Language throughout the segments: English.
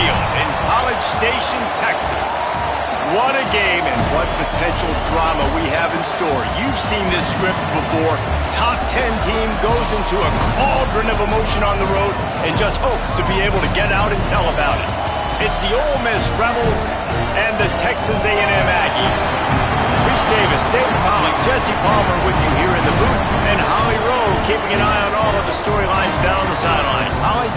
Field in College Station, Texas. What a game and what potential drama we have in store. You've seen this script before. Top 10 team goes into a cauldron of emotion on the road and just hopes to be able to get out and tell about it. It's the Ole Miss Rebels and the Texas A&M Aggies. Reese Davis, David Pollack, Jesse Palmer with you here in the booth, and Holly Rowe keeping an eye on all of the storylines down the sidelines. Holly?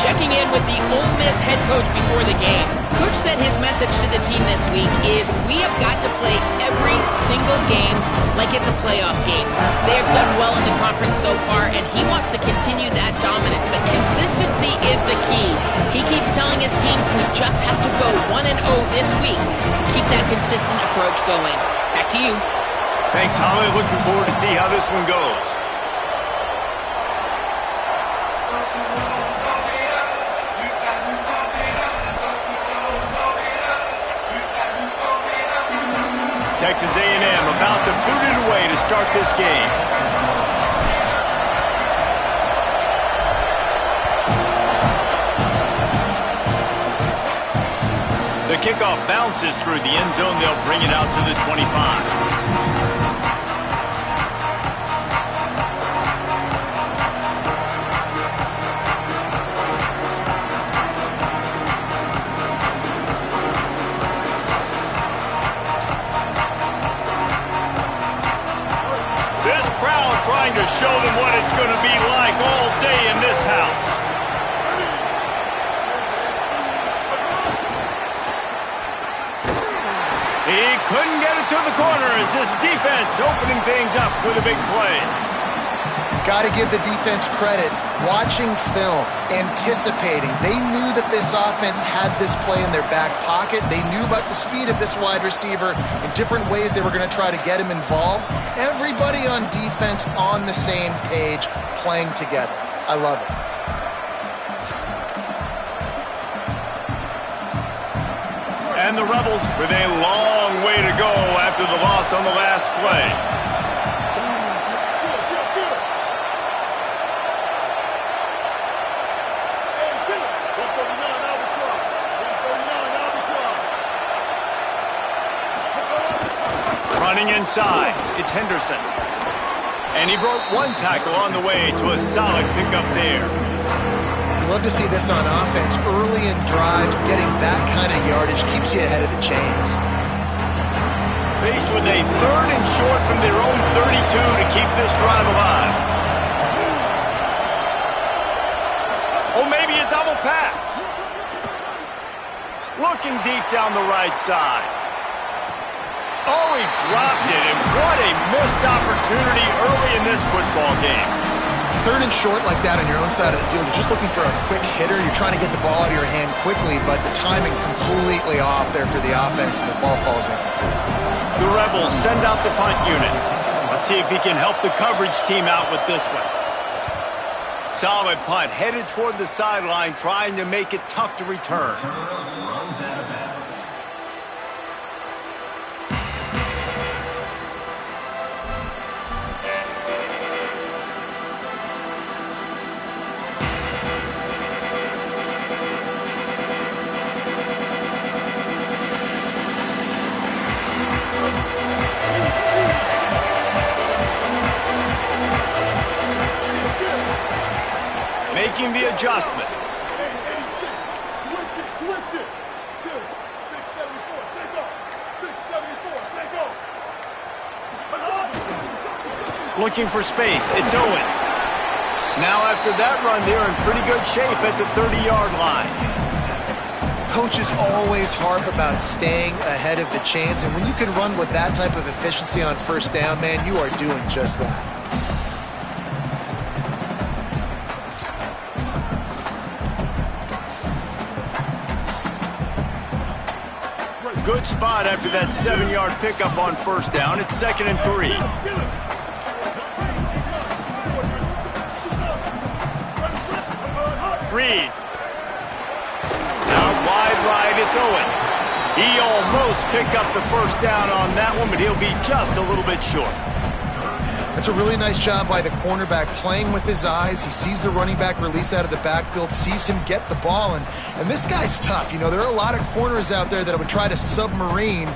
Checking in with the Ole Miss head coach before the game. Coach said his message to the team this week is we have got to play every single game like it's a playoff game. They have done well in the conference so far, and he wants to continue that dominance, but consistency is the key. He keeps telling his team we just have to go 1-0 this week to keep that consistent approach going. Back to you. Thanks, Holly. Looking forward to see how this one goes. Texas A&M about to boot it away to start this game. The kickoff bounces through the end zone. They'll bring it out to the 25. Trying to show them what it's going to be like all day in this house. He couldn't get it to the corner as this defense opening things up with a big play. Got to give the defense credit. Watching film, anticipating. They knew that this offense had this play in their back pocket. They knew about the speed of this wide receiver in different ways they were going to try to get him involved. Everybody on defense on the same page, playing together. I love it. And the Rebels with a long way to go after the loss on the last play. Running inside, it's Henderson. And he broke one tackle on the way to a solid pickup there. You love to see this on offense. Early in drives, getting that kind of yardage keeps you ahead of the chains. Faced with a 3rd and short from their own 32 to keep this drive alive. Oh, maybe a double pass. Looking deep down the right side. Oh, he dropped it, and what a missed opportunity early in this football game. 3rd and short like that on your own side of the field, you're just looking for a quick hitter. You're trying to get the ball out of your hand quickly, but the timing completely off there for the offense, and the ball falls in. The Rebels send out the punt unit. Let's see if he can help the coverage team out with this one. Solid punt, headed toward the sideline, trying to make it tough to return. Making the adjustment. Switch it. 674, take off. 674, take off. Looking for space, it's Owens. Now after that run, they're in pretty good shape at the 30-yard line. Coaches always harp about staying ahead of the chains, and when you can run with that type of efficiency on 1st down, man, you are doing just that. Good spot after that 7-yard pickup on 1st down. It's 2nd and 3. Reed. Out wide right, it's Owens. He almost picked up the 1st down on that one, but he'll be just a little bit short. That's a really nice job by the cornerback, playing with his eyes. He sees the running back release out of the backfield, sees him get the ball, and this guy's tough. You know, there are a lot of corners out there that would try to submarine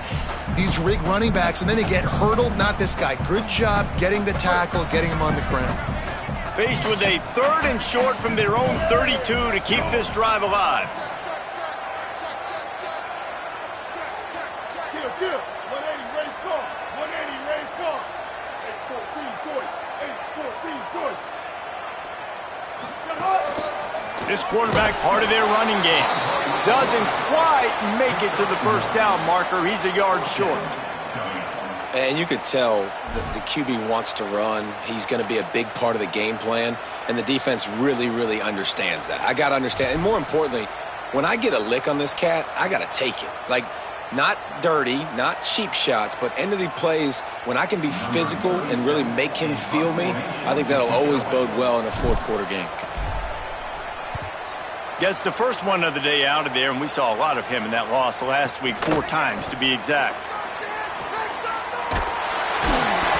these rig running backs, and then they get hurdled. Not this guy. Good job getting the tackle, getting him on the ground. Faced with a 3rd and short from their own 32 to keep this drive alive. Kill. 180, race call. 180, race call. 8-14 choice. 8-14 choice. This quarterback, part of their running game, doesn't quite make it to the first down marker. He's a yard short. And you could tell the QB wants to run. He's going to be a big part of the game plan, and the defense really, really understands that. I got to understand, and more importantly, when I get a lick on this cat, I got to take it. Like, not dirty, not cheap shots, but end of the plays, when I can be physical and really make him feel me, I think that'll always bode well in a fourth quarter game. Gets the first one of the day out of there, and we saw a lot of him in that loss last week, 4 times to be exact.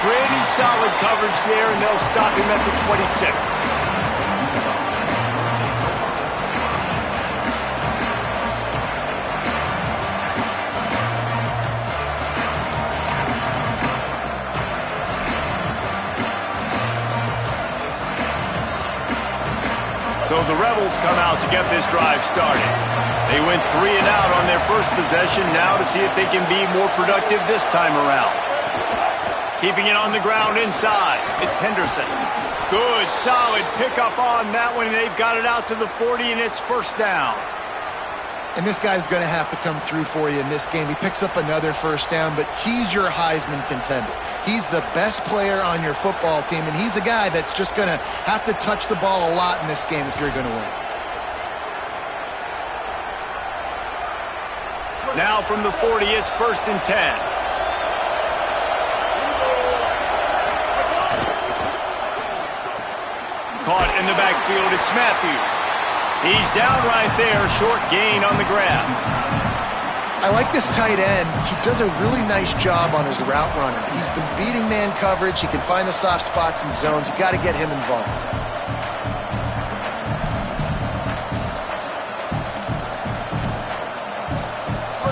Pretty solid coverage there, and they'll stop him at the 26. So the Rebels come out to get this drive started. They went 3 and out on their first possession, now to see if they can be more productive this time around. Keeping it on the ground inside. It's Henderson. Good, solid pickup on that one. They've got it out to the 40, and it's first down. And this guy's going to have to come through for you in this game. He picks up another first down, but he's your Heisman contender. He's the best player on your football team, and he's a guy that's just going to have to touch the ball a lot in this game if you're going to win. Now from the 40, it's 1st and 10. Caught in the backfield, it's Matthews. He's down right there, short gain on the grab. I like this tight end. He does a really nice job on his route running. He's been beating man coverage. He can find the soft spots and zones. You got to get him involved.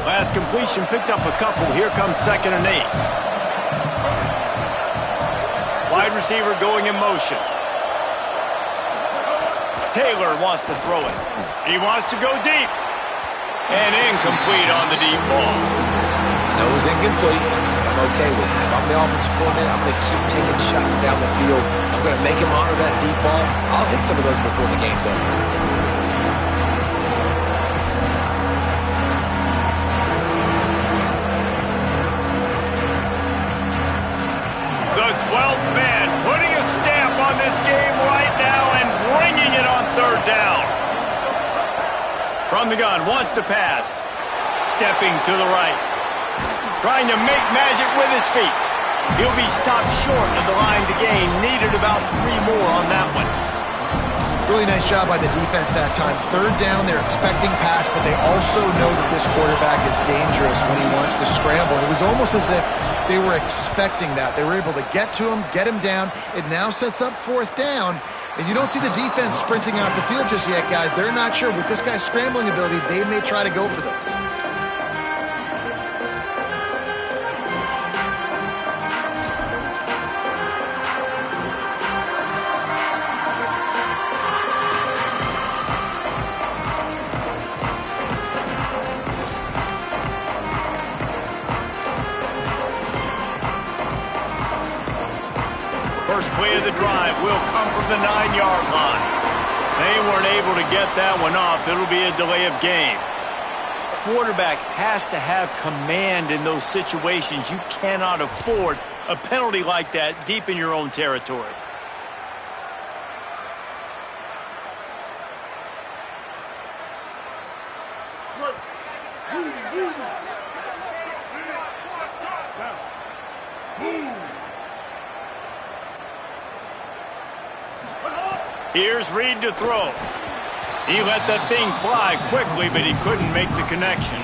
Last completion picked up a couple. Here comes 2nd and 8. Wide receiver going in motion. Taylor wants to throw it. He wants to go deep. And incomplete on the deep ball. I know it was incomplete, but I'm okay with it. If I'm the offensive coordinator, I'm going to keep taking shots down the field. I'm going to make him honor that deep ball. I'll hit some of those before the game's over. The 12th man putting a stamp on this game right now and bringing it on 3rd down. From the gun, wants to pass. Stepping to the right. Trying to make magic with his feet. He'll be stopped short of the line to gain. Needed about 3 more on that one. Really nice job by the defense that time. 3rd down, they're expecting pass, but they also know that this quarterback is dangerous when he wants to scramble. It was almost as if they were expecting that. They were able to get to him, get him down. It now sets up 4th down. And you don't see the defense sprinting out the field just yet, guys. They're not sure. With this guy's scrambling ability, they may try to go for this. First play of the drive will come from the 9-yard line. They weren't able to get that one off. It'll be a delay of game. Quarterback has to have command in those situations. You cannot afford a penalty like that deep in your own territory. Here's Reed to throw. He let that thing fly quickly, but he couldn't make the connection.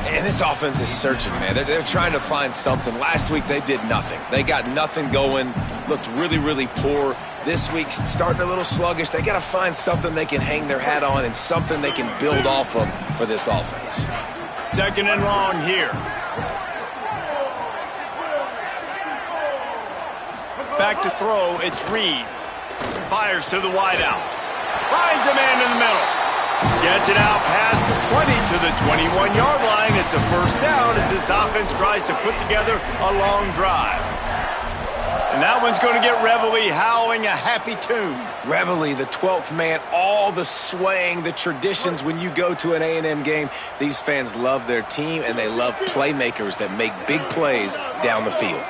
And this offense is searching, man. They're trying to find something. Last week, they did nothing. They got nothing going, looked really, really poor. This week, starting a little sluggish. They got to find something they can hang their hat on and something they can build off of for this offense. 2nd and long here. Back to throw, it's Reed. Fires to the wideout. Finds a man in the middle. Gets it out past the 20 to the 21-yard line. It's a first down as this offense tries to put together a long drive. And that one's going to get Reveille howling a happy tune. Reveille, the 12th man, all the swaying, the traditions when you go to an A&M game. These fans love their team, and they love playmakers that make big plays down the field.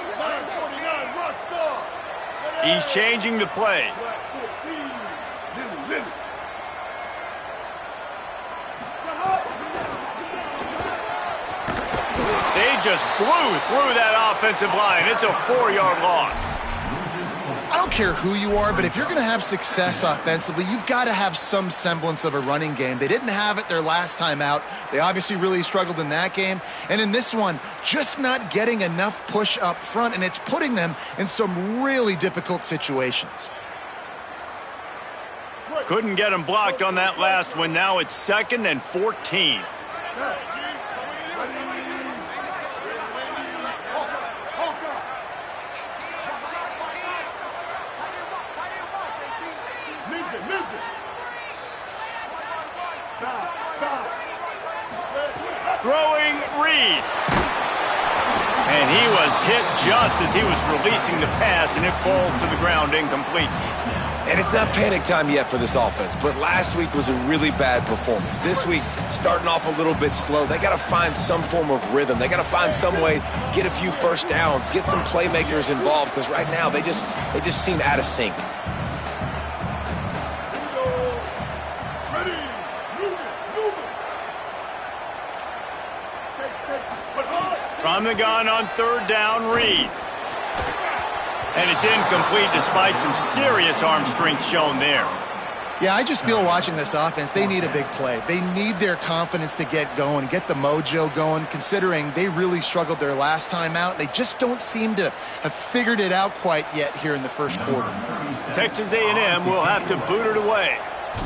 He's changing the play. They just blew through that offensive line. It's a 4-yard loss. I don't care who you are, but if you're going to have success offensively, you've got to have some semblance of a running game. They didn't have it their last time out. They obviously really struggled in that game. And in this one, just not getting enough push up front, and it's putting them in some really difficult situations. Couldn't get him blocked on that last one. Now it's 2nd and 14. Throwing Reed. And he was hit just as he was releasing the pass, and it falls to the ground incomplete. And it's not panic time yet for this offense, but last week was a really bad performance. This week, starting off a little bit slow. They got to find some form of rhythm. They got to find some way, get a few first downs, get some playmakers involved, because right now they just seem out of sync. From the gun on 3rd down, Reed. And it's incomplete despite some serious arm strength shown there. Yeah, I just feel watching this offense, they need a big play. They need their confidence to get going, get the mojo going, considering they really struggled their last time out. They just don't seem to have figured it out quite yet here in the first quarter. Texas A&M will have to boot it away.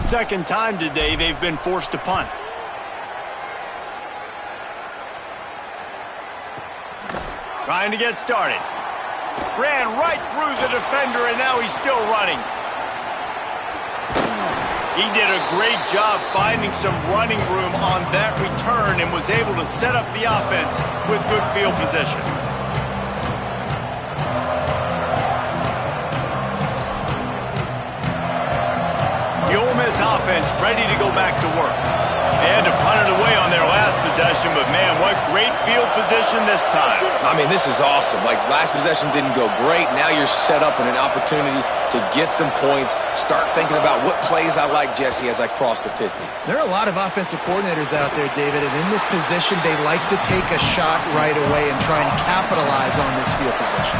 2nd time today they've been forced to punt. Trying to get started. Ran right through the defender, and now he's still running. He did a great job finding some running room on that return and was able to set up the offense with good field position. The Ole Miss offense ready to go back to work. They had to punt it away on their last possession, but man, what great field position this time. I mean, this is awesome. Like, last possession didn't go great. Now you're set up in an opportunity to get some points. Start thinking about what plays I like, Jesse, as I cross the 50. There are a lot of offensive coordinators out there, David, and in this position, they like to take a shot right away and try and capitalize on this field position.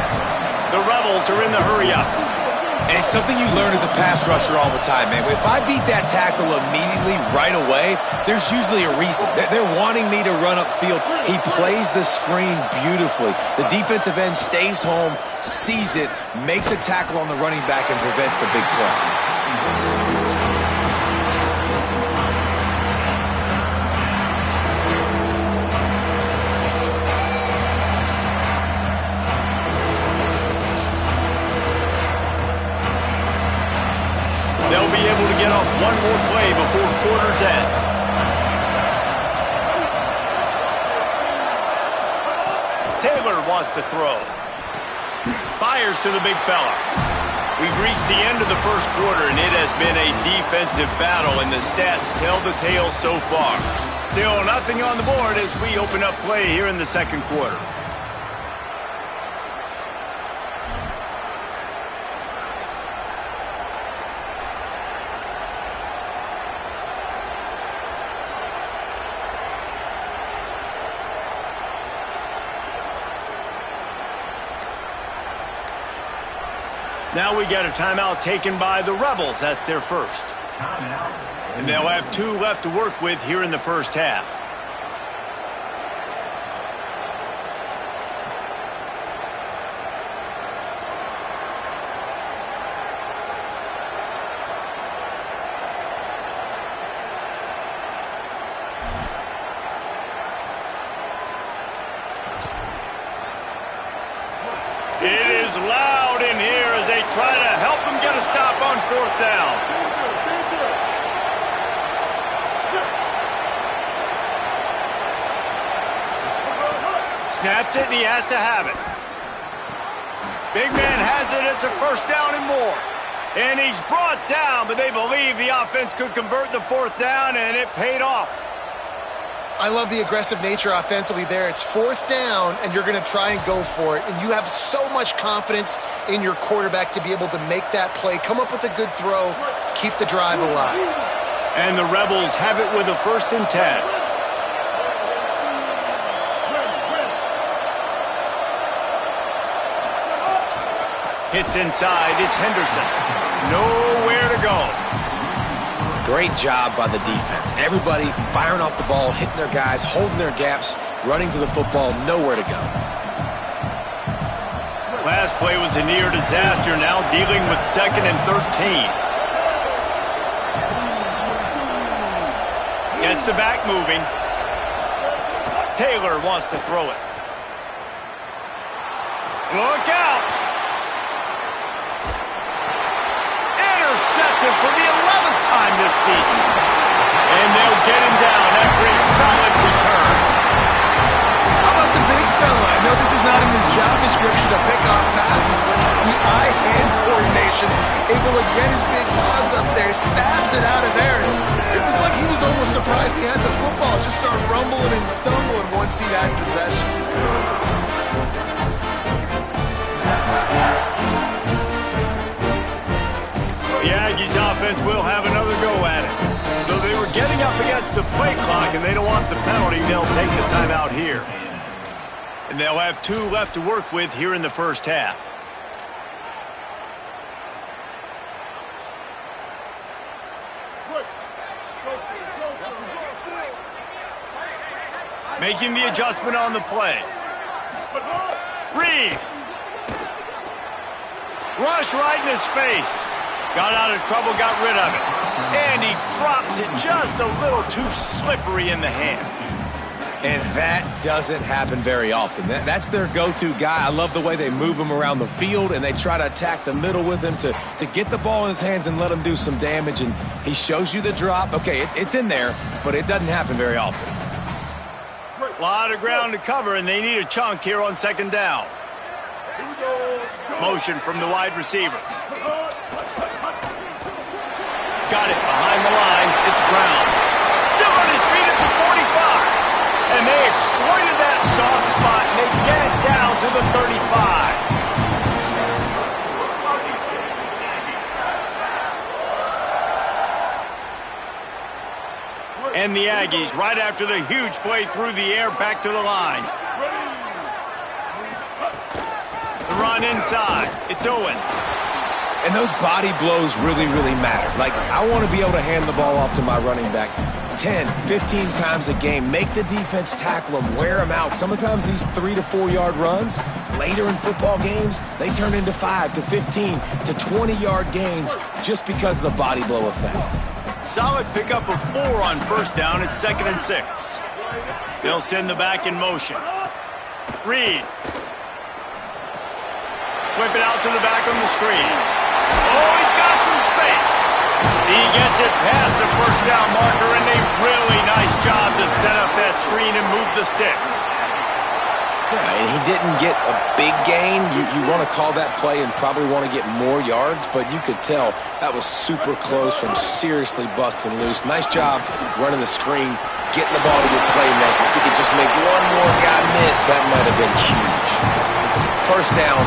The Rebels are in the hurry-up. And it's something you learn as a pass rusher all the time, man. If I beat that tackle immediately, right away, there's usually a reason. They're wanting me to run upfield. He plays the screen beautifully. The defensive end stays home, sees it, makes a tackle on the running back, and prevents the big play. They'll be able to get off one more play before quarter's end. Taylor wants to throw. Fires to the big fella. We've reached the end of the first quarter, and it has been a defensive battle, and the stats tell the tale so far. Still nothing on the board as we open up play here in the second quarter. Now we got a timeout taken by the Rebels. That's their first. And they'll have 2 left to work with here in the first half. is loud in here as they try to help him get a stop on fourth down. Snaps it, and he has to have it. Big man has it. It's a first down and more. And he's brought down, but they believe the offense could convert the fourth down, and it paid off. I love the aggressive nature offensively there. It's fourth down, and you're going to try and go for it. And you have so much confidence in your quarterback to be able to make that play, come up with a good throw, keep the drive alive. And the Rebels have it with a 1st and 10. Hits inside. It's Henderson. Nowhere to go. Great job by the defense. Everybody firing off the ball, hitting their guys, holding their gaps, running to the football, nowhere to go. Last play was a near disaster, now dealing with 2nd and 13. Gets the back moving. Taylor wants to throw it. Look out! Intercepted for the 11th time this season. And they'll get him down after a solid return. How about the big fella? I know this is not in his job description to pick off passes, but the eye-hand coordination, able to get his big paws up there, stabs it out of Aaron. It was like he was almost surprised he had the football, just started rumbling and stumbling once he had possession. The Aggies offense will have another go at it. So they were getting up against the play clock, and they don't want the penalty. They'll take the timeout here. And they'll have 2 left to work with here in the first half. Making the adjustment on the play. Reed. Rush right in his face. Got out of trouble, got rid of it. And he drops it just a little too slippery in the hands. And that doesn't happen very often. That's their go-to guy. I love the way they move him around the field, and they try to attack the middle with him to get the ball in his hands and let him do some damage. And he shows you the drop. Okay, it's in there, but it doesn't happen very often. A lot of ground to cover, and they need a chunk here on 2nd down. Motion from the wide receiver. Got it behind the line. It's Brown. Still on his feet at the 45. And they exploited that soft spot, and they get it down to the 35. And the Aggies, right after the huge play through the air, back to the line. The run inside. It's Owens. And those body blows really, really matter. Like, I want to be able to hand the ball off to my running back 10, 15 times a game. Make the defense tackle them, wear them out. Sometimes these 3 to 4 yard runs, later in football games, they turn into 5 to 15 to 20 yard gains just because of the body blow effect. Solid pickup of 4 on 1st down. It's 2nd and 6. They'll send the back in motion. Reed. Flip it out to the back on the screen. Oh, he's got some space. He gets it past the 1st down marker, and a really nice job to set up that screen and move the sticks. Yeah, and he didn't get a big gain. You want to call that play and probably want to get more yards, but you could tell that was super close from seriously busting loose. Nice job running the screen, getting the ball to your playmaker. If he could just make one more guy miss, that might have been huge. 1st down,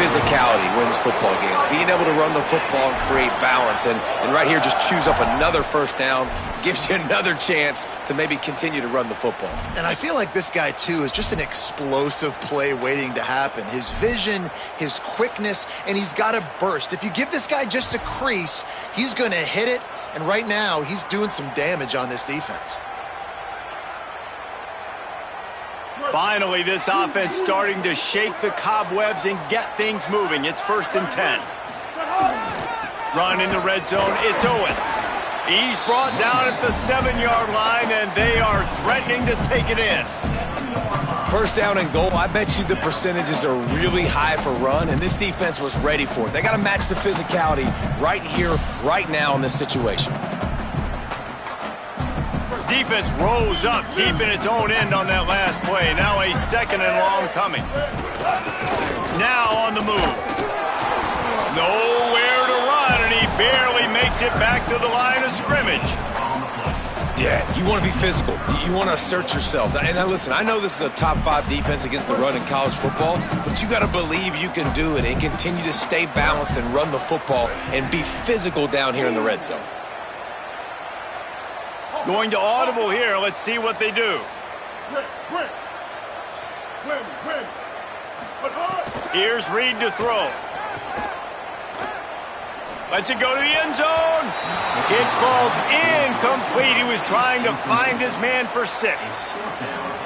physicality wins football games. Being able to run the football and create balance. And right here, just choose up another 1st down, gives you another chance to maybe continue to run the football. And I feel like this guy, too, is just an explosive play waiting to happen. His vision, his quickness, and he's got a burst. If you give this guy just a crease, he's going to hit it. And right now, he's doing some damage on this defense. Finally, this offense starting to shake the cobwebs and get things moving. It's 1st and 10. Run in the red zone. It's Owens. He's brought down at the 7-yard line, and they are threatening to take it in. First down and goal, I bet you the percentages are really high for run, and this defense was ready for it. They got to match the physicality right here, right now in this situation. Defense rose up, keeping its own end on that last play. Now a 2nd and long coming. Now on the move. Nowhere to run, and he barely makes it back to the line of scrimmage. Yeah, you want to be physical. You want to assert yourselves. And now listen, I know this is a top 5 defense against the run in college football, but you got to believe you can do it and continue to stay balanced and run the football and be physical down here in the red zone. Going to audible here. Let's see what they do. Here's Reed to throw. Lets it go to the end zone. It falls incomplete. He was trying to find his man for 6.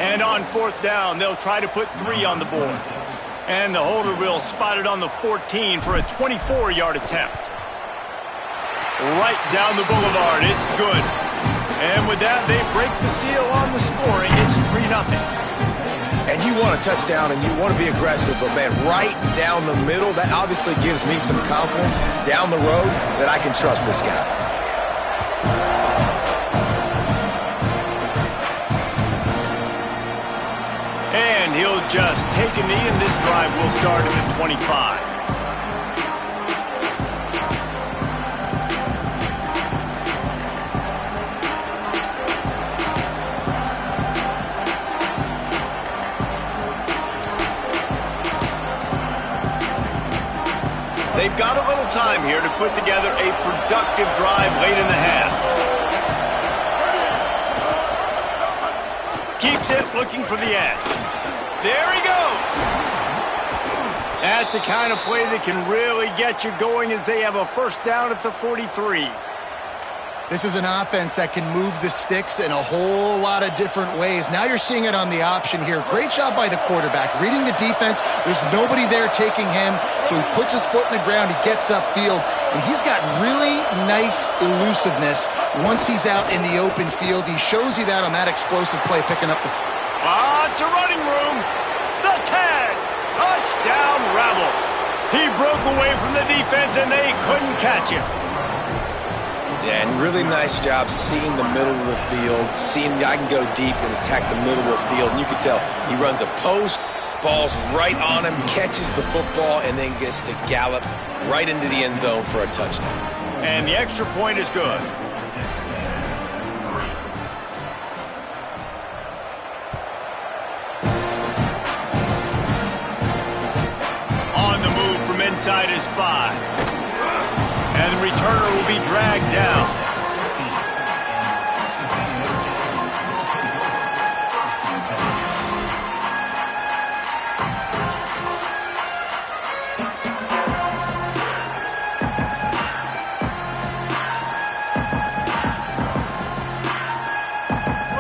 And on 4th down, they'll try to put 3 on the board. And the holder will spot it on the 14 for a 24-yard attempt. Right down the boulevard. It's good. And with that, they break the seal on the scoring. It's 3-0. And you want a touchdown and you want to be aggressive, but man, right down the middle, that obviously gives me some confidence down the road that I can trust this guy. And he'll just take a knee, and this drive will start at the 25. They've got a little time here to put together a productive drive late in the half. Keeps it, looking for the edge. There he goes. That's the kind of play that can really get you going as they have a first down at the 43. This is an offense that can move the sticks in a whole lot of different ways. Now you're seeing it on the option here. Great job by the quarterback. Reading the defense, there's nobody there taking him, so he puts his foot in the ground, he gets upfield, and he's got really nice elusiveness once he's out in the open field. He shows you that on that explosive play, picking up the... It's a running room. The tag. Touchdown Rebels. He broke away from the defense, and they couldn't catch him. Yeah, and really nice job seeing the middle of the field, seeing I can go deep and attack the middle of the field. And you can tell he runs a post, ball's right on him, catches the football, and then gets to gallop right into the end zone for a touchdown. And the extra point is good. On the move from inside his 5. And the returner will be dragged down.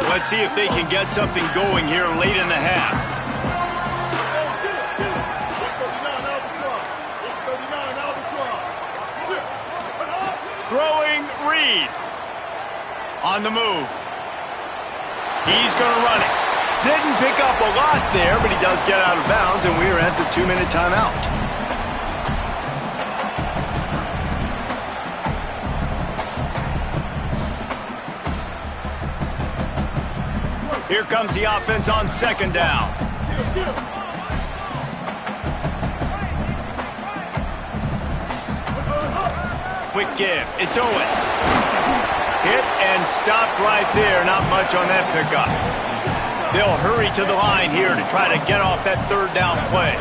Let's see if they can get something going here late in the half. Throwing Reed. On the move. He's going to run it. Didn't pick up a lot there, but he does get out of bounds, and we are at the 2-minute timeout. Here comes the offense on 2nd down. Quick give. It's Owens. Hit and stopped right there. Not much on that pickup. They'll hurry to the line here to try to get off that 3rd down play.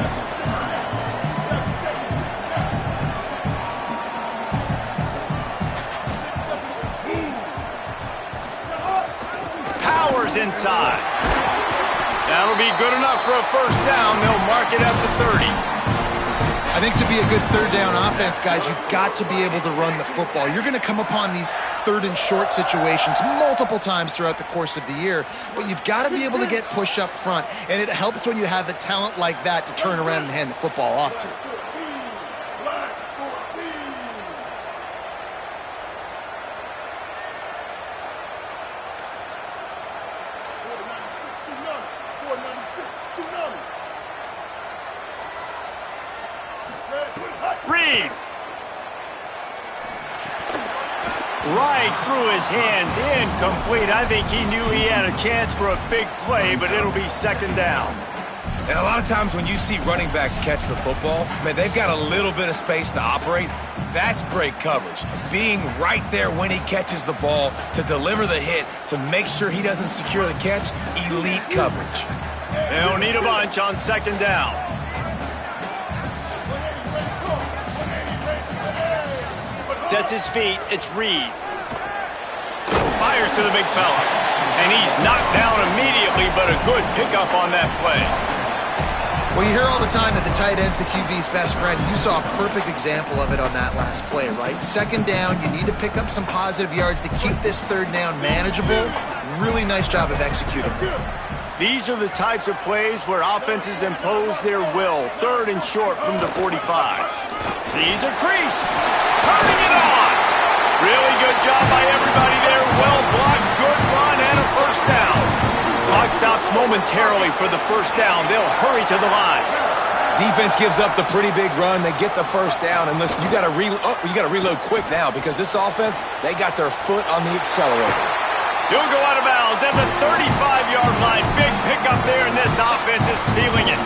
Powers inside. That'll be good enough for a first down. They'll mark it at the 30. I think to be a good 3rd down offense, guys, you've got to be able to run the football. You're going to come upon these 3rd and short situations multiple times throughout the course of the year, but you've got to be able to get push up front, and it helps when you have a talent like that to turn around and hand the football off to. Reed. Right through his hands, incomplete. I think he knew he had a chance for a big play, but it'll be second down. And a lot of times when you see running backs catch the football, man, they've got a little bit of space to operate. That's great coverage. Being right there when he catches the ball to deliver the hit, to make sure he doesn't secure the catch, elite coverage. They'll need a bunch on second down. Sets his feet, it's Reed. Fires to the big fella. And he's knocked down immediately, but a good pickup on that play. Well, you hear all the time that the tight end's the QB's best friend. You saw a perfect example of it on that last play, right? Second down, you need to pick up some positive yards to keep this third down manageable. Really nice job of executing. These are the types of plays where offenses impose their will. Third and short from the 45. Sees a crease. Turning it on. Really good job by everybody there. Well blocked, good run, and a first down. Clock stops momentarily for the first down. They'll hurry to the line. Defense gives up the pretty big run. They get the first down, and listen, you got to reload quick now because this offense, they got their foot on the accelerator. He'll go out of bounds at the 35-yard line. Big pickup there, and this offense is feeling it.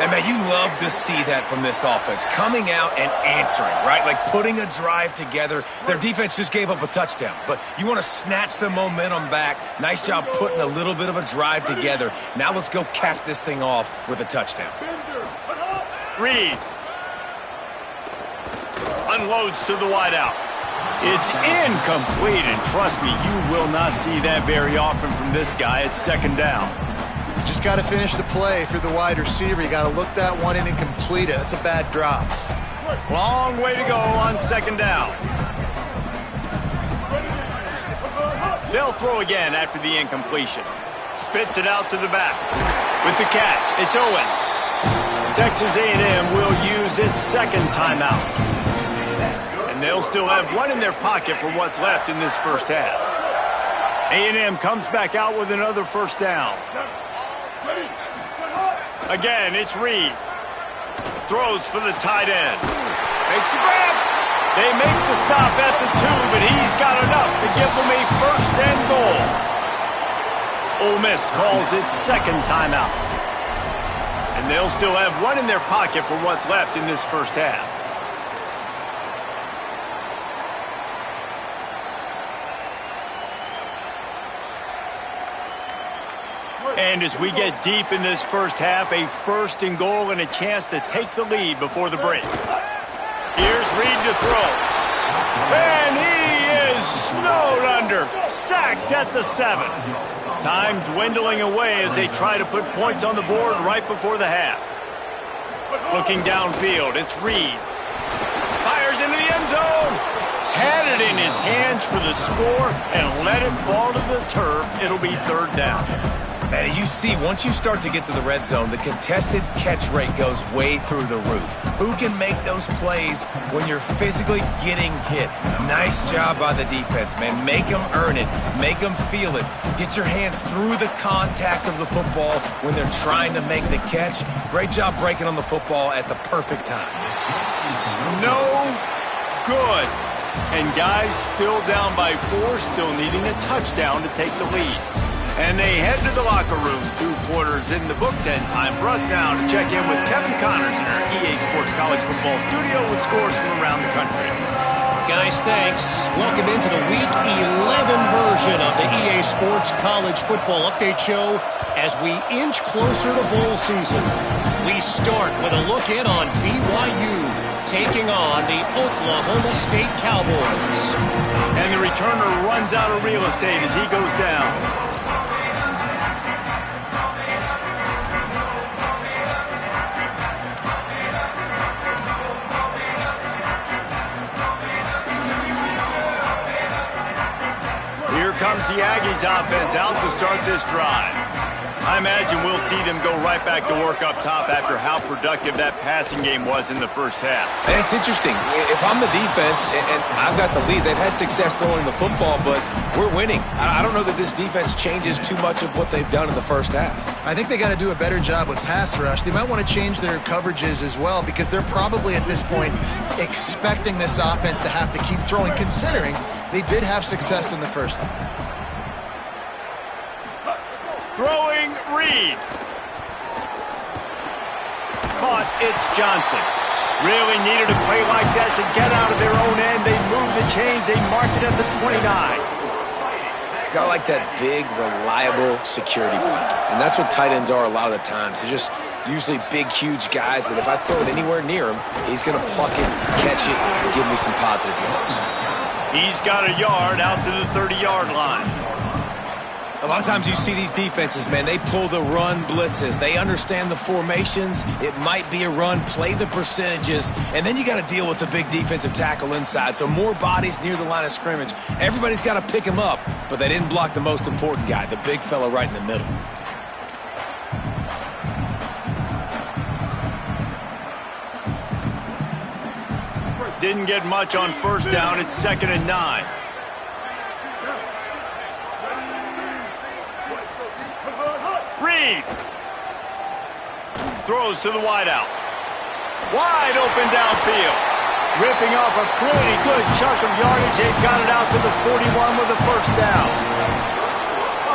And, man, you love to see that from this offense, coming out and answering, right? Like putting a drive together. Their defense just gave up a touchdown, but you want to snatch the momentum back. Nice job putting a little bit of a drive together. Now let's go cap this thing off with a touchdown. Reed unloads to the wideout. It's incomplete, and trust me, you will not see that very often from this guy. It's second down. You just got to finish the play through the wide receiver. You got to look that one in and complete it. That's a bad drop. Long way to go on second down. They'll throw again after the incompletion. Spits it out to the back. With the catch, it's Owens. Texas A&M will use its second timeout. And they'll still have one in their pocket for what's left in this first half. A&M comes back out with another first down. Again, it's Reed. Throws for the tight end. Makes the grab. They make the stop at the 2, but he's got enough to give them a first and goal. Ole Miss calls its second timeout. And they'll still have one in their pocket for what's left in this first half. And as we get deep in this first half, a first and goal and a chance to take the lead before the break. Here's Reed to throw. And he is snowed under. Sacked at the 7. Time dwindling away as they try to put points on the board right before the half. Looking downfield, it's Reed. Fires into the end zone. Had it in his hands for the score and let it fall to the turf. It'll be third down. Man, you see, once you start to get to the red zone, the contested catch rate goes way through the roof. Who can make those plays when you're physically getting hit? Nice job by the defense, man. Make them earn it. Make them feel it. Get your hands through the contact of the football when they're trying to make the catch. Great job breaking on the football at the perfect time. No good. And guys still down by 4, still needing a touchdown to take the lead. And they head to the locker room. 2 quarters in the book. 10 time for us now to check in with Kevin Connors in our EA Sports College Football studio with scores from around the country. Guys, thanks. Welcome into the Week 11 version of the EA Sports College Football Update Show as we inch closer to bowl season. We start with a look in on BYU taking on the Oklahoma State Cowboys. And the returner runs out of real estate as he goes down. Here comes comes the Aggies offense out to start this drive. I imagine we'll see them go right back to work up top after how productive that passing game was in the first half. And it's interesting. If I'm the defense and I've got the lead, they've had success throwing the football, but we're winning. I don't know that this defense changes too much of what they've done in the first half. I think they got to do a better job with pass rush. They might want to change their coverages as well because they're probably at this point expecting this offense to have to keep throwing, considering they did have success in the first half. Throwing Reed. Caught, it's Johnson. Really needed a play like that to get out of their own end. They move the chains, they mark it at the 29. Got like that big, reliable security blanket. And that's what tight ends are a lot of the times. They're just usually big, huge guys that if I throw it anywhere near him, he's going to pluck it, catch it, and give me some positive yards. He's got a yard out to the 30-yard line. A lot of times you see these defenses, man, they pull the run blitzes. They understand the formations. It might be a run, play the percentages, and then you got to deal with the big defensive tackle inside. So more bodies near the line of scrimmage. Everybody's got to pick him up, but they didn't block the most important guy, the big fella right in the middle. Didn't get much on first down. It's 2nd and 9. Reed throws to the wideout. Wide open downfield. Ripping off a pretty good chunk of yardage. They've got it out to the 41 with a first down.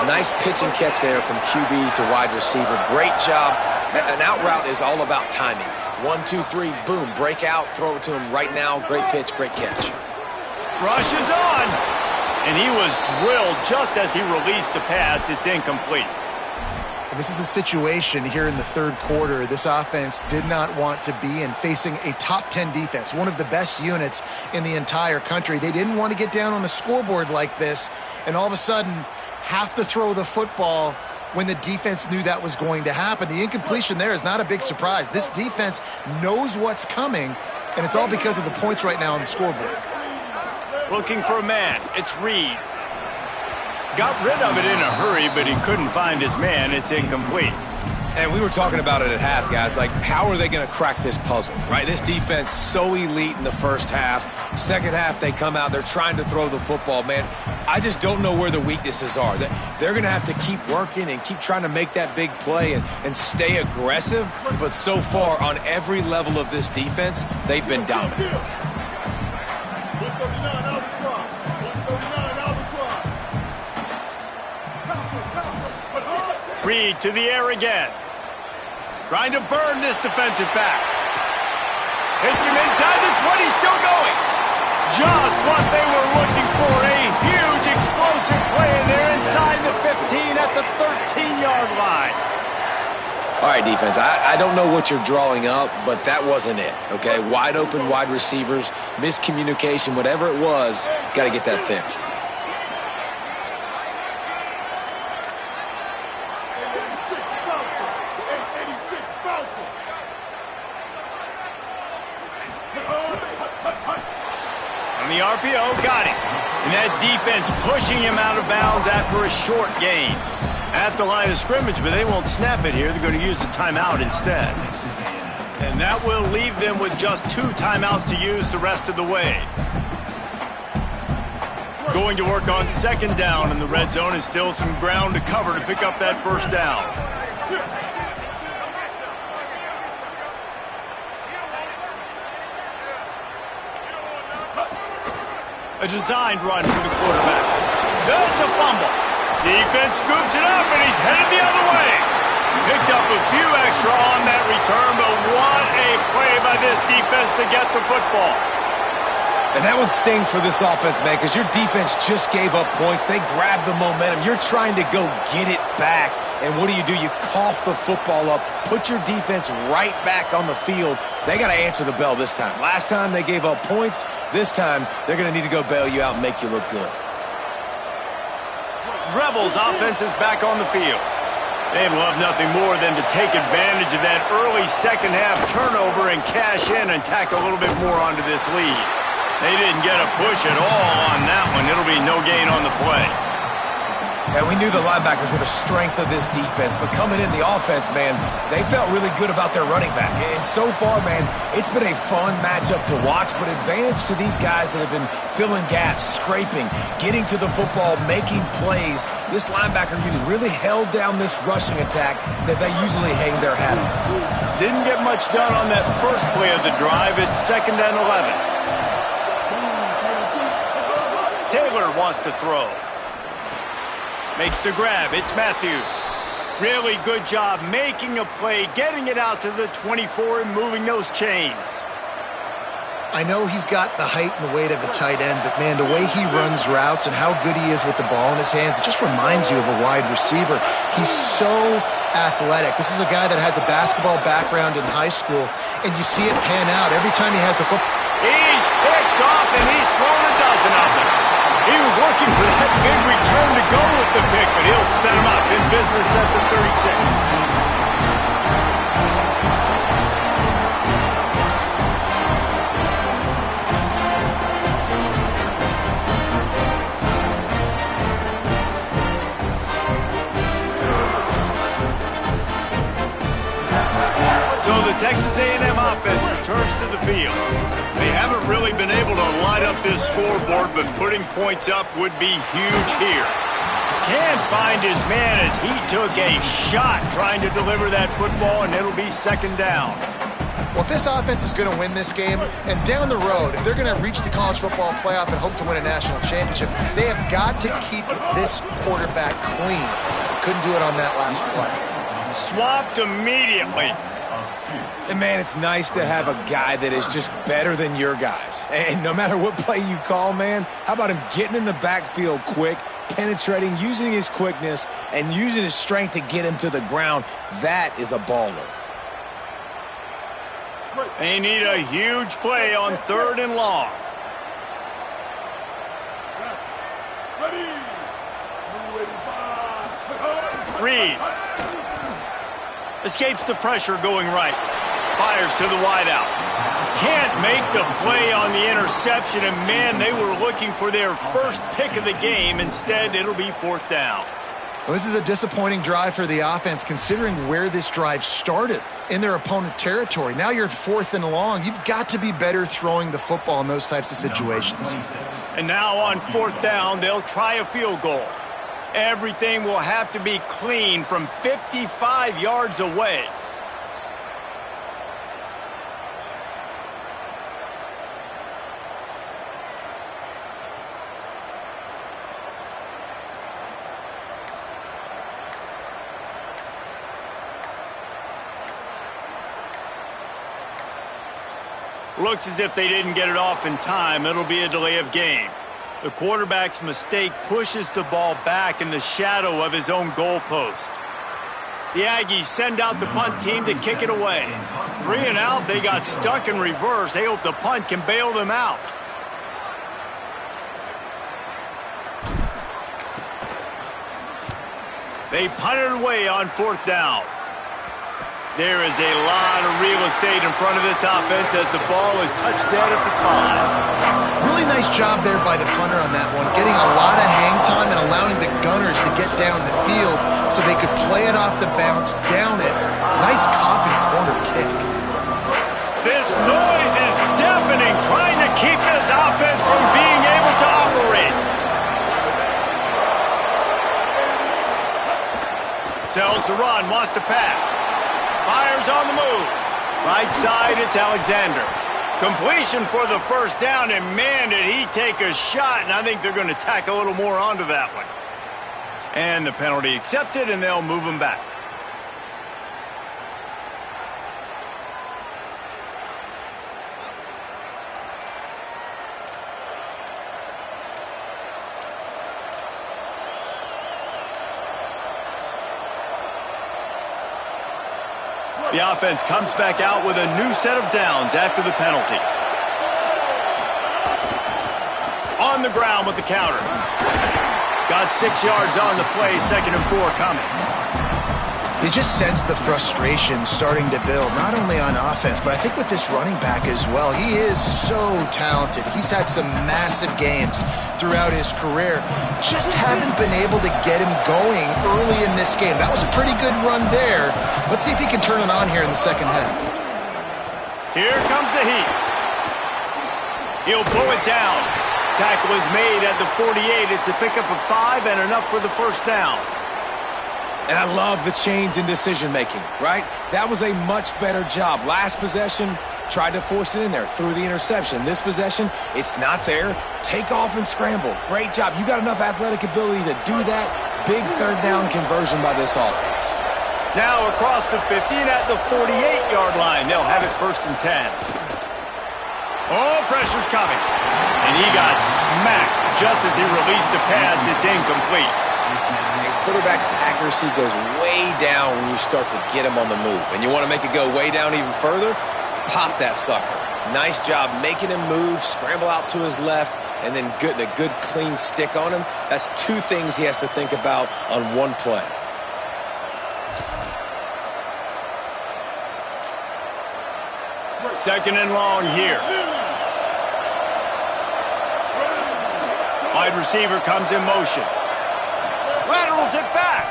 Nice pitch and catch there from QB to wide receiver. Great job. An out route is all about timing. 1, 2, 3, boom, break out, throw it to him right now. Great pitch, great catch. Rush is on. And he was drilled just as he released the pass. It's incomplete. This is a situation here in the third quarter this offense did not want to be in, facing a top 10 defense, one of the best units in the entire country. They didn't want to get down on the scoreboard like this and all of a sudden have to throw the football when the defense knew that was going to happen. The incompletion there is not a big surprise. This defense knows what's coming, and it's all because of the points right now on the scoreboard. Looking for a man. It's Reed. Got rid of it in a hurry, but he couldn't find his man. It's incomplete. And we were talking about it at half, guys. Like, how are they going to crack this puzzle, right? This defense so elite in the first half. Second half, they come out. They're trying to throw the football, man. I just don't know where the weaknesses are. They're going to have to keep working and keep trying to make that big play and stay aggressive. But so far, on every level of this defense, they've been dominant. Reed to the air again. Trying to burn this defensive back. Hits him inside the 20, still going. Just what they were looking for. A huge explosive play, and they're inside the 15 at the 13-yard line. All right, defense, I don't know what you're drawing up, but that wasn't it, okay? Wide open wide receivers, miscommunication, whatever it was, got to get that fixed. The RPO got him. And that defense pushing him out of bounds after a short gain. At the line of scrimmage, but they won't snap it here. They're going to use the timeout instead. And that will leave them with just 2 timeouts to use the rest of the way. Going to work on 2nd down in the red zone, and still some ground to cover to pick up that first down. A designed run from the quarterback. That's a fumble. Defense scoops it up, and he's headed the other way. Picked up a few extra on that return, but what a play by this defense to get the football. And that one stings for this offense, man, because your defense just gave up points. They grabbed the momentum. You're trying to go get it back. And what do? You cough the football up, put your defense right back on the field. They got to answer the bell this time. Last time they gave up points. This time they're going to need to go bail you out and make you look good. Rebels offense is back on the field. They'd love nothing more than to take advantage of that early second half turnover and cash in and tack a little bit more onto this lead. They didn't get a push at all on that one. It'll be no gain on the play. And we knew the linebackers were the strength of this defense, but coming in the offense, man, they felt really good about their running back. And so far, man, it's been a fun matchup to watch, but advantage to these guys that have been filling gaps, scraping, getting to the football, making plays. This linebacker unit really held down this rushing attack that they usually hang their hat on. Didn't get much done on that first play of the drive. It's 2nd and 11. Taylor wants to throw. Makes the grab. It's Matthews. Really good job making a play, getting it out to the 24 and moving those chains. I know he's got the height and the weight of a tight end, but, man, the way he runs routes and how good he is with the ball in his hands, it just reminds you of a wide receiver. He's so athletic. This is a guy that has a basketball background in high school, and you see it pan out every time he has the football. He's picked off, and he's thrown a dozen of them. He was looking for that big return to go with the pick, but he'll set him up in business at the 36. So the Texas A&M offense returns to the field. They haven't really been able to light up this scoreboard, but putting points up would be huge here. Can't find his man as he took a shot trying to deliver that football, and it'll be 2nd down. Well, if this offense is going to win this game, and down the road, if they're going to reach the college football playoff and hope to win a national championship, they have got to keep this quarterback clean. Couldn't do it on that last play. Swapped immediately. And, man, it's nice to have a guy that is just better than your guys. And no matter what play you call, man, how about him getting in the backfield quick, penetrating, using his quickness, and using his strength to get him to the ground? That is a baller. They need a huge play on 3rd and long. Reed escapes the pressure going right. Fires to the wideout. Can't make the play on the interception, and, man, they were looking for their first pick of the game. Instead, it'll be 4th down. Well, this is a disappointing drive for the offense, considering where this drive started, in their opponent territory. Now you're at 4th and long. You've got to be better throwing the football in those types of situations. And now on 4th down, they'll try a field goal. Everything will have to be clean from 55 yards away. Looks as if they didn't get it off in time. It'll be a delay of game. The quarterback's mistake pushes the ball back in the shadow of his own goalpost. The Aggies send out the punt team to kick it away. 3 and out, they got stuck in reverse. They hope the punt can bail them out. They punt it away on 4th down. There is a lot of real estate in front of this offense as the ball is touched dead at the 5. Really nice job there by the punter on that one, getting a lot of hang time and allowing the Gunners to get down the field so they could play it off the bounce, down it. Nice coffin corner kick. This noise is deafening, trying to keep this offense from being able to operate. Sells the run, wants to pass. Fires on the move. Right side, it's Alexander. Completion for the first down, and, man, did he take a shot, and I think they're going to tack a little more onto that one. And the penalty accepted, and they'll move him back. The offense comes back out with a new set of downs after the penalty. On the ground with the counter. Got 6 yards on the play, 2nd and 4 coming. They just sense the frustration starting to build, not only on offense, but I think with this running back as well. He is so talented. He's had some massive games throughout his career. Just haven't been able to get him going early in this game. That was a pretty good run there. Let's see if he can turn it on here in the second half. Here comes the heat. He'll blow it down. Tackle is made at the 48. It's a pickup of 5 and enough for the first down. And I love the change in decision-making, right? That was a much better job. Last possession, tried to force it in there, threw the interception. This possession, it's not there. Take off and scramble. Great job. You got enough athletic ability to do that. Big third down conversion by this offense. Now across the 50 and at the 48-yard line. They'll have it 1st and 10. Oh, pressure's coming. And he got smacked just as he released the pass. It's incomplete. And quarterback's accuracy goes way down when you start to get him on the move. And you want to make it go way down even further? Pop that sucker. Nice job making him move, scramble out to his left, and then getting a good clean stick on him. That's 2 things he has to think about on one play. Second and long here. Wide receiver comes in motion. Laterals it back.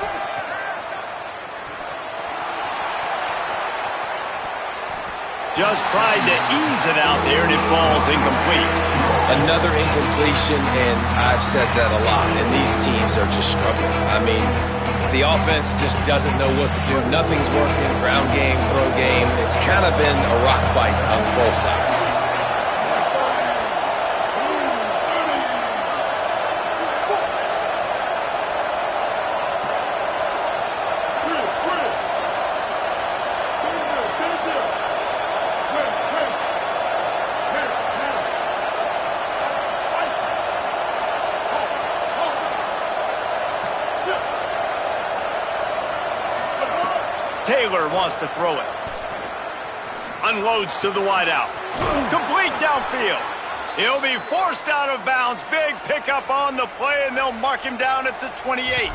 Just tried to ease it out there, and it falls incomplete. Another incompletion, and I've said that a lot, and these teams are just struggling. I mean, the offense just doesn't know what to do. Nothing's working. Ground game, throw game. It's kind of been a rock fight on both sides. Taylor wants to throw it. Unloads to the wideout. Complete downfield. He'll be forced out of bounds. Big pickup on the play, and they'll mark him down at the 28.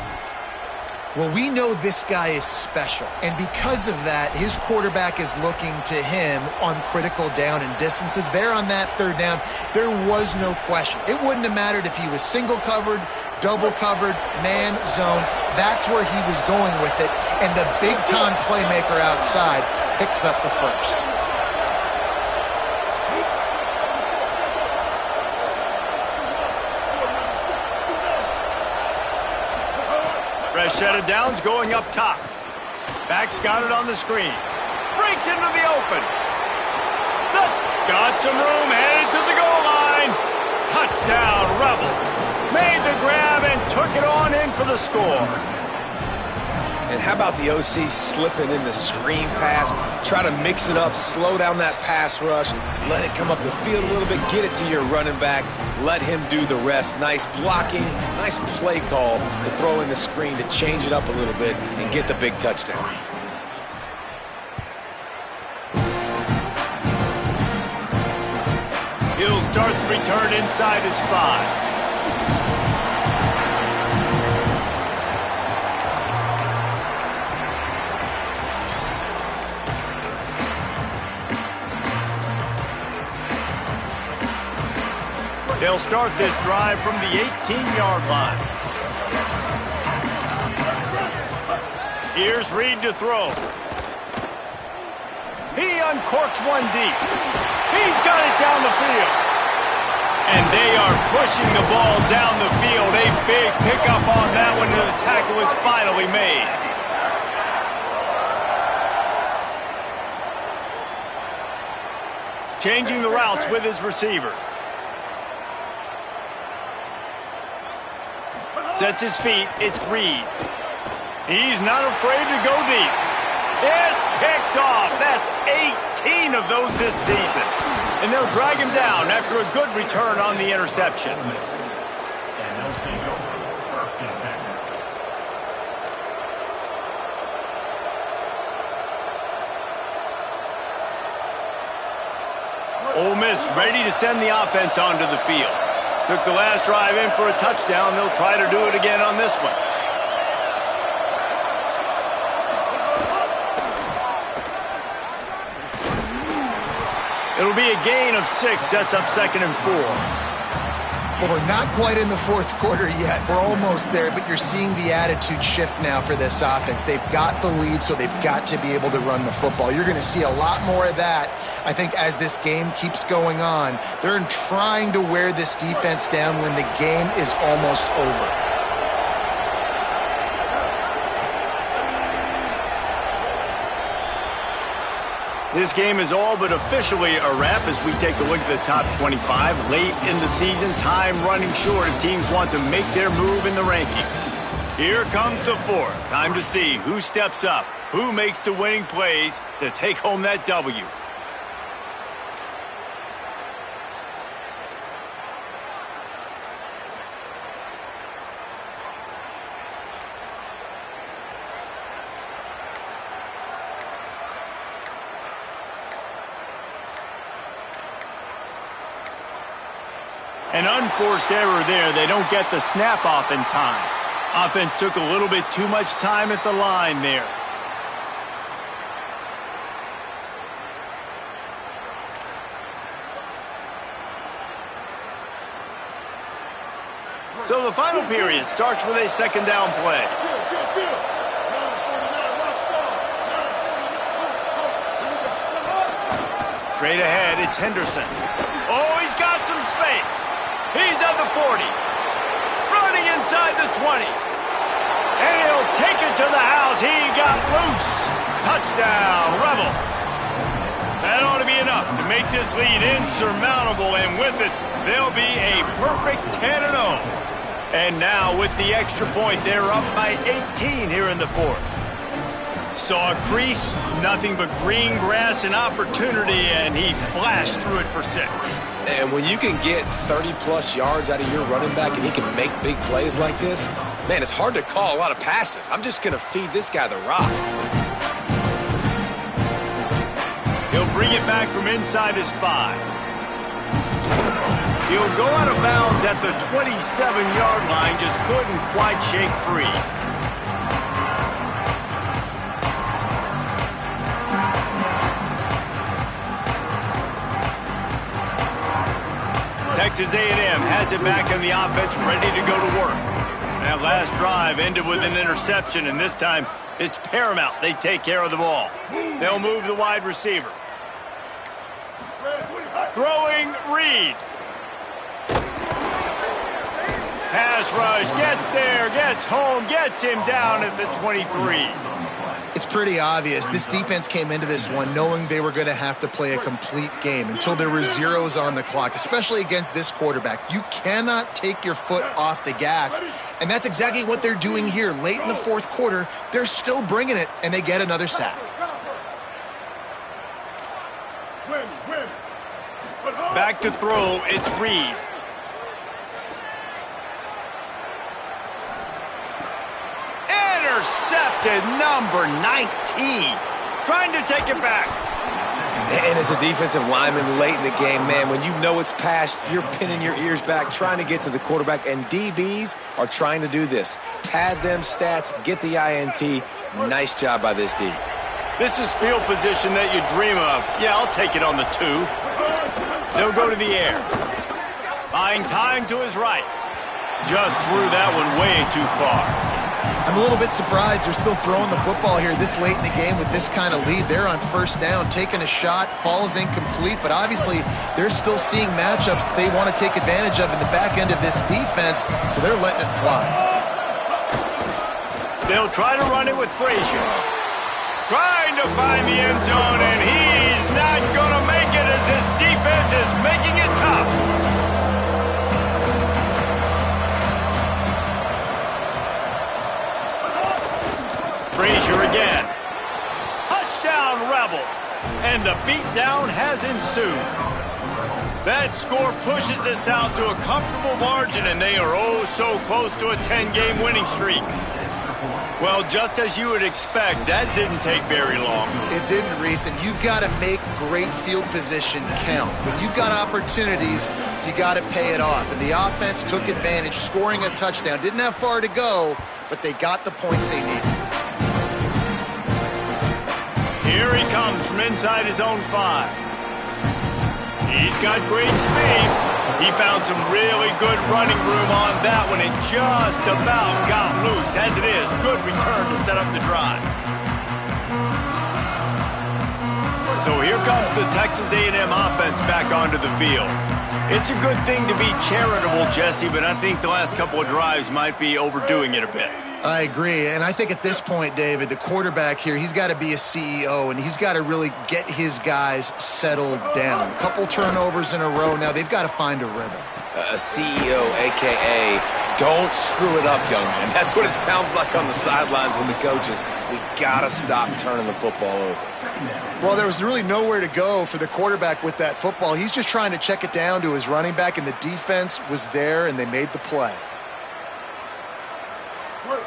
Well, we know this guy is special, and because of that, his quarterback is looking to him on critical down and distances. There on that third down, there was no question. It wouldn't have mattered if he was single covered, double covered, man, zone. That's where he was going with it, and the big-time playmaker outside picks up the first. Fresh set of downs going up top. Back's got it on the screen. Breaks into the open. Got some room, headed to the goal line. Touchdown, Rebels. Made the grab and took it on in for the score. And how about the OC slipping in the screen pass? Try to mix it up, slow down that pass rush, let it come up the field a little bit, get it to your running back, let him do the rest. Nice blocking, nice play call to throw in the screen to change it up a little bit and get the big touchdown. He'll start the return inside his 5. They'll start this drive from the 18-yard line. Here's Reed to throw. He uncorks one deep. He's got it down the field. And they are pushing the ball down the field. A big pickup on that one, and the tackle is finally made. Changing the routes with his receivers. Sets his feet, it's Reed. He's not afraid to go deep. It's picked off. That's 18 of those this season. And they'll drag him down after a good return on the interception. Ole Miss ready to send the offense onto the field. Took the last drive in for a touchdown. They'll try to do it again on this one. It'll be a gain of 6. Sets up 2nd and 4. Well, we're not quite in the fourth quarter yet. We're almost there, but you're seeing the attitude shift now for this offense. They've got the lead, so they've got to be able to run the football. You're going to see a lot more of that, I think, as this game keeps going on. They're trying to wear this defense down when the game is almost over. This game is all but officially a wrap as we take a look at the top 25. Late in the season, time running short if teams want to make their move in the rankings. Here comes the fourth. Time to see who steps up, who makes the winning plays to take home that W. An unforced error there. They don't get the snap off in time. Offense took a little bit too much time at the line there. So the final period starts with a 2nd down play. Straight ahead, it's Henderson. Oh, he's got some space. He's at the 40. Running inside the 20. And he'll take it to the house. He got loose. Touchdown, Rebels. That ought to be enough to make this lead insurmountable. And with it, they'll be a perfect 10-0. And now with the extra point, they're up by 18 here in the fourth. Saw a crease, nothing but green grass and opportunity, and he flashed through it for 6. And when you can get 30-plus yards out of your running back and he can make big plays like this, man, it's hard to call a lot of passes. I'm just going to feed this guy the rock. He'll bring it back from inside his 5. He'll go out of bounds at the 27-yard line, just couldn't quite shake free. Texas A&M has it back in the offense, ready to go to work. That last drive ended with an interception, and this time it's paramount they take care of the ball. They'll move the wide receiver. Throwing Reed. Pass rush, gets there, gets home, gets him down at the 23. It's pretty obvious. This defense came into this one knowing they were going to have to play a complete game until there were zeros on the clock, especially against this quarterback. You cannot take your foot off the gas, and that's exactly what they're doing here. Late in the fourth quarter, they're still bringing it, and they get another sack. Back to throw, it's Reed. Intercepted, number 19. Trying to take it back. And as a defensive lineman late in the game, man, when you know it's past, you're pinning your ears back, trying to get to the quarterback, and DBs are trying to do this. Pad them stats, get the INT. Nice job by this D. This is field position that you dream of. Yeah, I'll take it on the 2. They'll go to the air. Buying time to his right. Just threw that one way too far. I'm a little bit surprised they're still throwing the football here this late in the game with this kind of lead. They're on first down, taking a shot, falls incomplete, but obviously they're still seeing matchups that they want to take advantage of in the back end of this defense, so they're letting it fly. They'll try to run it with Frazier. Trying to find the end zone, and he's not going to make it as his defense is making it tough. Frazier again. Touchdown, Rebels. And the beatdown has ensued. That score pushes us out to a comfortable margin, and they are oh so close to a 10-game winning streak. Well, just as you would expect, that didn't take very long. It didn't, Reese, and you've got to make great field position count. When you've got opportunities, you got to pay it off. And the offense took advantage, scoring a touchdown. Didn't have far to go, but they got the points they needed. Here he comes from inside his own 5. He's got great speed. He found some really good running room on that one and just about got loose. As it is, good return to set up the drive. So here comes the Texas A&M offense back onto the field. It's a good thing to be charitable, Jesse, but I think the last couple of drives might be overdoing it a bit. I agree, and I think at this point, David, the quarterback here, he's got to be a CEO, and he's got to really get his guys settled down. A couple turnovers in a row. Now they've got to find a rhythm. A CEO, a.k.a. don't screw it up, young man. That's what it sounds like on the sidelines with the coaches. We got to stop turning the football over. Well, there was really nowhere to go for the quarterback with that football. He's just trying to check it down to his running back, and the defense was there, and they made the play.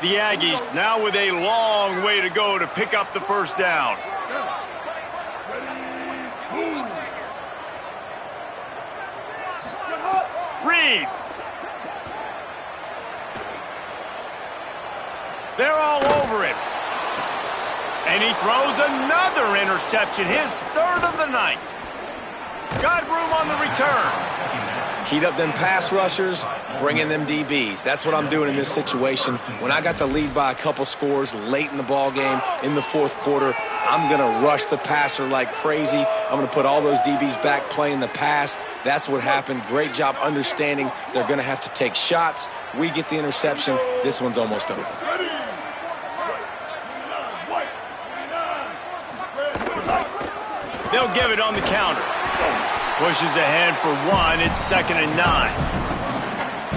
The Aggies now with a long way to go to pick up the first down. Reed. They're all over him. And he throws another interception, his third of the night. Got room on the return. Heat up them pass rushers, bring in them DBs. That's what I'm doing in this situation. When I got the lead by a couple scores late in the ball game, in the fourth quarter, I'm going to rush the passer like crazy. I'm going to put all those DBs back playing the pass. That's what happened. Great job understanding they're going to have to take shots. We get the interception. This one's almost over. They'll give it on the counter. Pushes ahead for one. It's 2nd and 9.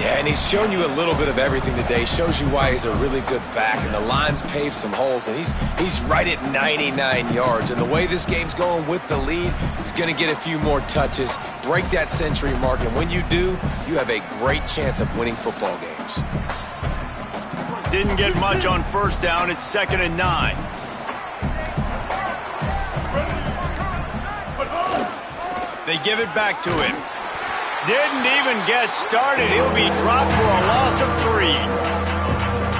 Yeah, and he's shown you a little bit of everything today. Shows you why he's a really good back, and the line's paved some holes, and he's right at 99 yards. And the way this game's going with the lead, he's going to get a few more touches, break that century mark, and when you do, you have a great chance of winning football games. Didn't get much on first down. It's 2nd and 9. They give it back to him. Didn't even get started. He'll be dropped for a loss of 3.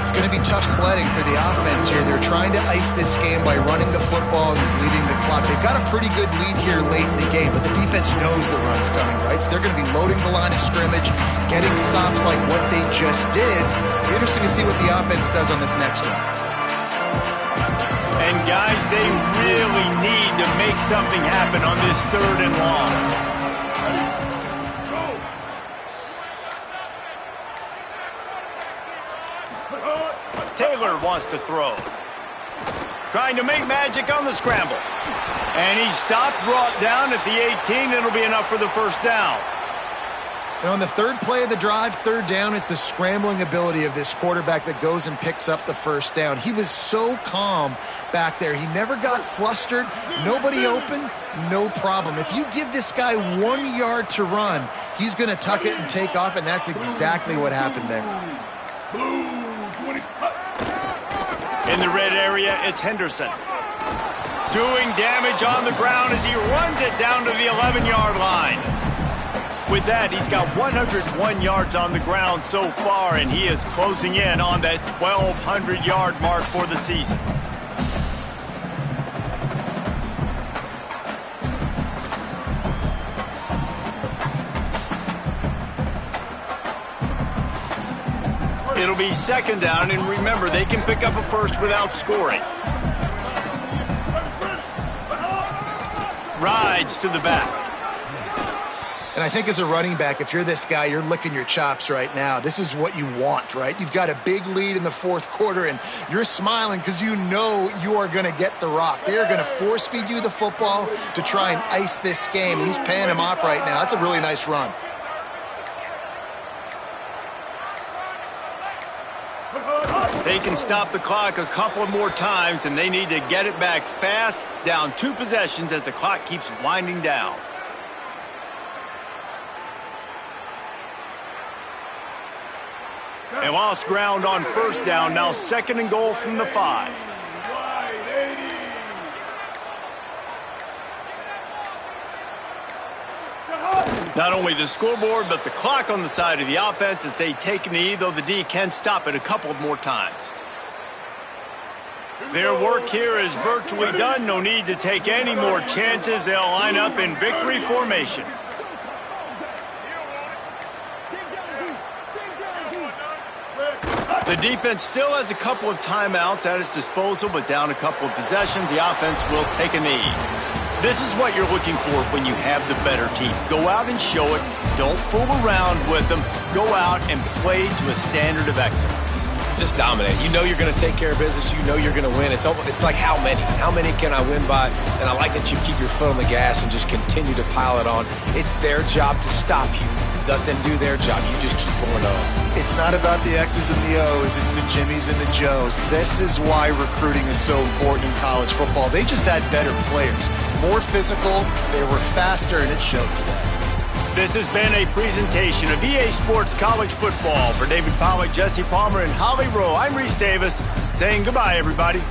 It's going to be tough sledding for the offense here. They're trying to ice this game by running the football and bleeding the clock. They've got a pretty good lead here late in the game, but the defense knows the run's coming, right? So they're going to be loading the line of scrimmage, getting stops like what they just did. It'll be interesting to see what the offense does on this next one. And guys, they really need to make something happen on this 3rd and long. Taylor wants to throw. Trying to make magic on the scramble. And he's stopped, brought down at the 18. It'll be enough for the first down. And on the third play of the drive, 3rd down, it's the scrambling ability of this quarterback that goes and picks up the first down. He was so calm back there. He never got flustered. Nobody open, no problem. If you give this guy 1 yard to run, he's going to tuck it and take off, and that's exactly what happened there. In the red area, it's Henderson. Doing damage on the ground as he runs it down to the 11-yard line. With that, he's got 101 yards on the ground so far, and he is closing in on that 1,200-yard mark for the season. It'll be 2nd down, and remember, they can pick up a first without scoring. Rides to the back. And I think as a running back, if you're this guy, you're licking your chops right now. This is what you want, right? You've got a big lead in the fourth quarter, and you're smiling because you know you are going to get the rock. They are going to force feed you the football to try and ice this game. He's paying him off right now. That's a really nice run. They can stop the clock a couple more times, and they need to get it back fast, down 2 possessions as the clock keeps winding down. They lost ground on first down, now 2nd and goal from the 5. Not only the scoreboard, but the clock on the side of the offense as they take a knee, though the D can stop it a couple more times. Their work here is virtually done. No need to take any more chances. They'll line up in victory formation. The defense still has a couple of timeouts at its disposal, but down a couple of possessions, the offense will take a knee. This is what you're looking for when you have the better team. Go out and show it. Don't fool around with them. Go out and play to a standard of excellence. Just dominate. You know you're going to take care of business. You know you're going to win. It's like how many? How many can I win by? And I like that you keep your foot on the gas and just continue to pile it on. It's their job to stop you. Let them do their job. You just keep going on. It's not about the X's and the O's. It's the Jimmies and the Joes. This is why recruiting is so important in college football. They just had better players. More physical. They were faster, and it showed today. This has been a presentation of EA Sports College Football. For David Pollack, Jesse Palmer, and Holly Rowe, I'm Reese Davis saying goodbye, everybody.